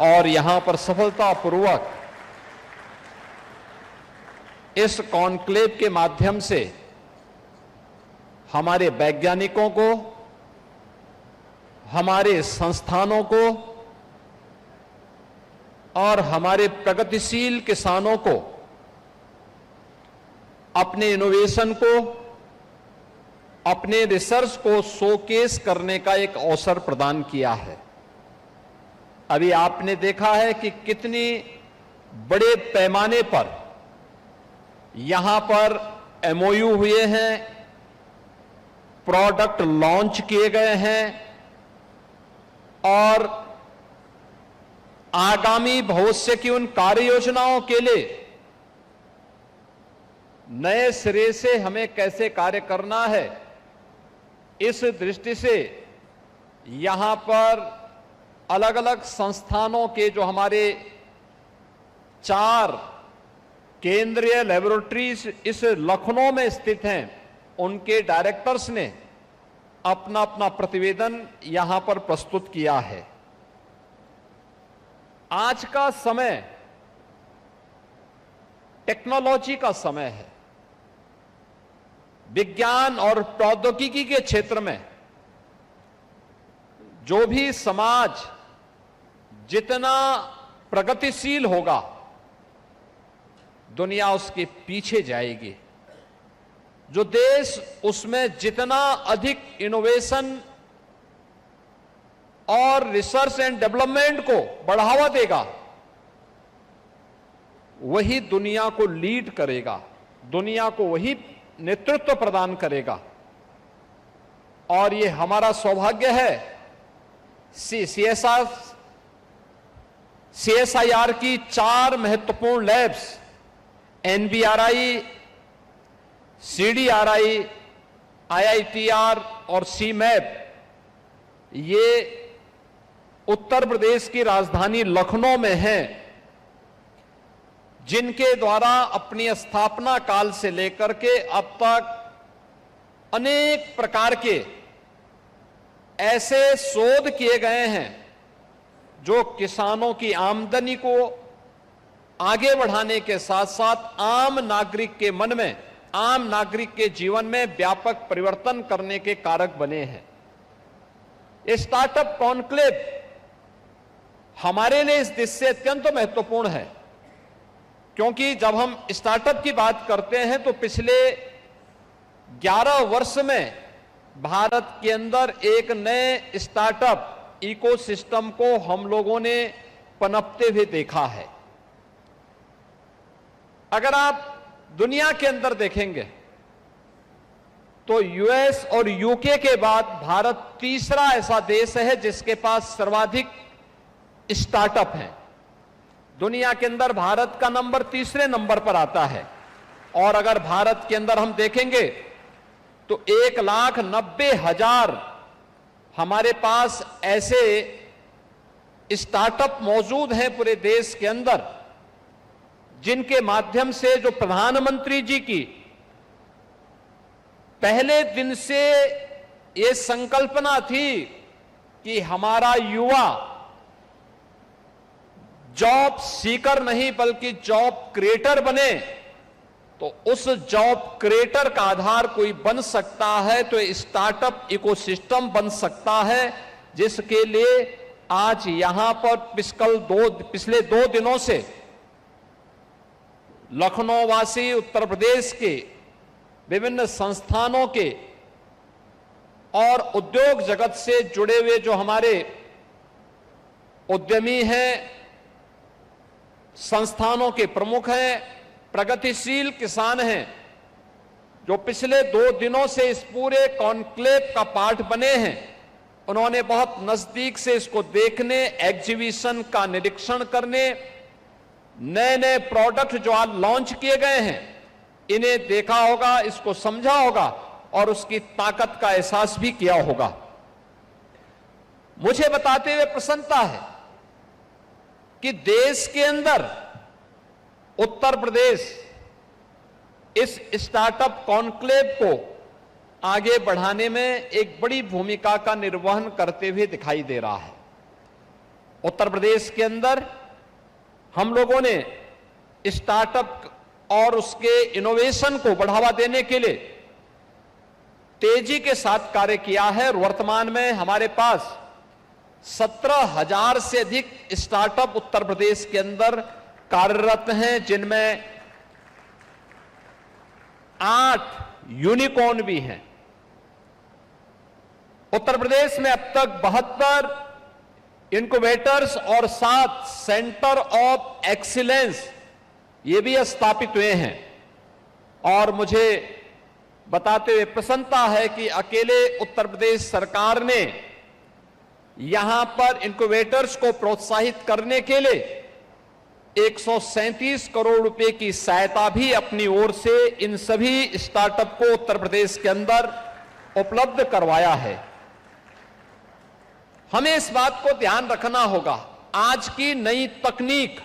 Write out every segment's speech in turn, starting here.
और यहां पर सफलतापूर्वक इस कॉन्क्लेव के माध्यम से हमारे वैज्ञानिकों को, हमारे संस्थानों को और हमारे प्रगतिशील किसानों को अपने इनोवेशन को, अपने रिसर्च को शोकेस करने का एक अवसर प्रदान किया है। अभी आपने देखा है कि कितनी बड़े पैमाने पर यहां पर एमओयू हुए हैं, प्रोडक्ट लॉन्च किए गए हैं और आगामी भविष्य की उन कार्य योजनाओं के लिए नए सिरे से हमें कैसे कार्य करना है, इस दृष्टि से यहां पर अलग अलग संस्थानों के जो हमारे 4 केंद्रीय लेबोरेटरीज इस लखनऊ में स्थित हैं, उनके डायरेक्टर्स ने अपना अपना प्रतिवेदन यहां पर प्रस्तुत किया है। आज का समय टेक्नोलॉजी का समय है। विज्ञान और प्रौद्योगिकी के क्षेत्र में जो भी समाज जितना प्रगतिशील होगा, दुनिया उसके पीछे जाएगी। जो देश उसमें जितना अधिक इनोवेशन और रिसर्च एंड डेवलपमेंट को बढ़ावा देगा, वही दुनिया को लीड करेगा, दुनिया को वही नेतृत्व प्रदान करेगा। और ये हमारा सौभाग्य है। सीएसआईआर की 4 महत्वपूर्ण लैब्स, एनबीआरआई, सीडीआरआई, आईआईटीआर और सीमैप, ये उत्तर प्रदेश की राजधानी लखनऊ में हैं, जिनके द्वारा अपनी स्थापना काल से लेकर के अब तक अनेक प्रकार के ऐसे शोध किए गए हैं जो किसानों की आमदनी को आगे बढ़ाने के साथ साथ आम नागरिक के मन में, आम नागरिक के जीवन में व्यापक परिवर्तन करने के कारक बने हैं। स्टार्टअप कॉन्क्लेव हमारे लिए इस दृष्टि से अत्यंत महत्वपूर्ण है, क्योंकि जब हम स्टार्टअप की बात करते हैं तो पिछले 11 वर्ष में भारत के अंदर एक नए स्टार्टअप इकोसिस्टम को हम लोगों ने पनपते हुए देखा है। अगर आप दुनिया के अंदर देखेंगे तो यूएस और यूके के बाद भारत तीसरा ऐसा देश है जिसके पास सर्वाधिक स्टार्टअप हैं। दुनिया के अंदर भारत का नंबर तीसरे नंबर पर आता है। और अगर भारत के अंदर हम देखेंगे तो 1,90,000 हमारे पास ऐसे स्टार्टअप मौजूद हैं पूरे देश के अंदर, जिनके माध्यम से जो प्रधानमंत्री जी की पहले दिन से ये संकल्पना थी कि हमारा युवा जॉब सीकर नहीं बल्कि जॉब क्रिएटर बने, तो उस जॉब क्रिएटर का आधार कोई बन सकता है तो स्टार्टअप इकोसिस्टम बन सकता है, जिसके लिए आज यहां पर पिछले 2 दिनों से लखनऊ वासी, उत्तर प्रदेश के विभिन्न संस्थानों के और उद्योग जगत से जुड़े हुए जो हमारे उद्यमी हैं, संस्थानों के प्रमुख हैं, प्रगतिशील किसान हैं, जो पिछले 2 दिनों से इस पूरे कॉन्क्लेव का पार्ट बने हैं, उन्होंने बहुत नजदीक से इसको देखने, एग्जीबिशन का निरीक्षण करने, नए नए प्रोडक्ट जो आज लॉन्च किए गए हैं इन्हें देखा होगा, इसको समझा होगा और उसकी ताकत का एहसास भी किया होगा। मुझे बताते हुए प्रसन्नता है कि देश के अंदर उत्तर प्रदेश इस स्टार्टअप कॉन्क्लेव को आगे बढ़ाने में एक बड़ी भूमिका का निर्वहन करते हुए दिखाई दे रहा है। उत्तर प्रदेश के अंदर हम लोगों ने स्टार्टअप और उसके इनोवेशन को बढ़ावा देने के लिए तेजी के साथ कार्य किया है और वर्तमान में हमारे पास 17,000 से अधिक स्टार्टअप उत्तर प्रदेश के अंदर कार्यरत हैं, जिनमें 8 यूनिकॉर्न भी हैं। उत्तर प्रदेश में अब तक 72 इनक्यूबेटर्स और 7 सेंटर ऑफ एक्सीलेंस ये भी स्थापित हुए हैं। और मुझे बताते हुए प्रसन्नता है कि अकेले उत्तर प्रदेश सरकार ने यहां पर इनक्यूबेटर्स को प्रोत्साहित करने के लिए 137 करोड़ रुपए की सहायता भी अपनी ओर से इन सभी स्टार्टअप को उत्तर प्रदेश के अंदर उपलब्ध करवाया है। हमें इस बात को ध्यान रखना होगा, आज की नई तकनीक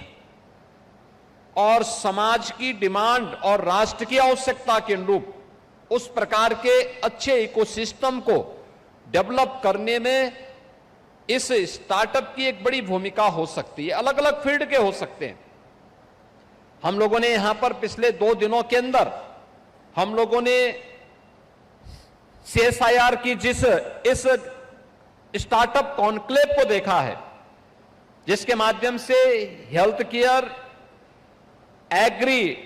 और समाज की डिमांड और राष्ट्र की आवश्यकता के अनुरूप उस प्रकार के अच्छे इकोसिस्टम को डेवलप करने में इस स्टार्टअप की एक बड़ी भूमिका हो सकती है। अलग अलग फील्ड के हो सकते हैं। हम लोगों ने यहां पर पिछले 2 दिनों के अंदर हम लोगों ने CSIR की इस स्टार्टअप कॉन्क्लेव को देखा है, जिसके माध्यम से health care, agri,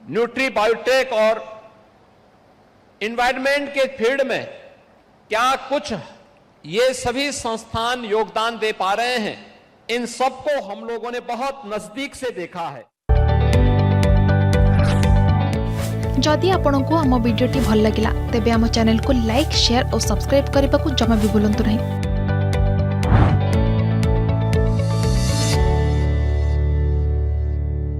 nutri biotech और एनवायरनमेंट के फील्ड में क्या कुछ ये सभी संस्थान योगदान दे पा रहे हैं, इन सबको हम लोगों ने बहुत नजदीक से देखा है। जदि आपंक आम भिडी भल लगा तेब आम चैनल को लाइक, शेयर और सब्सक्राइब करने को जमा भी भूलु नहीं।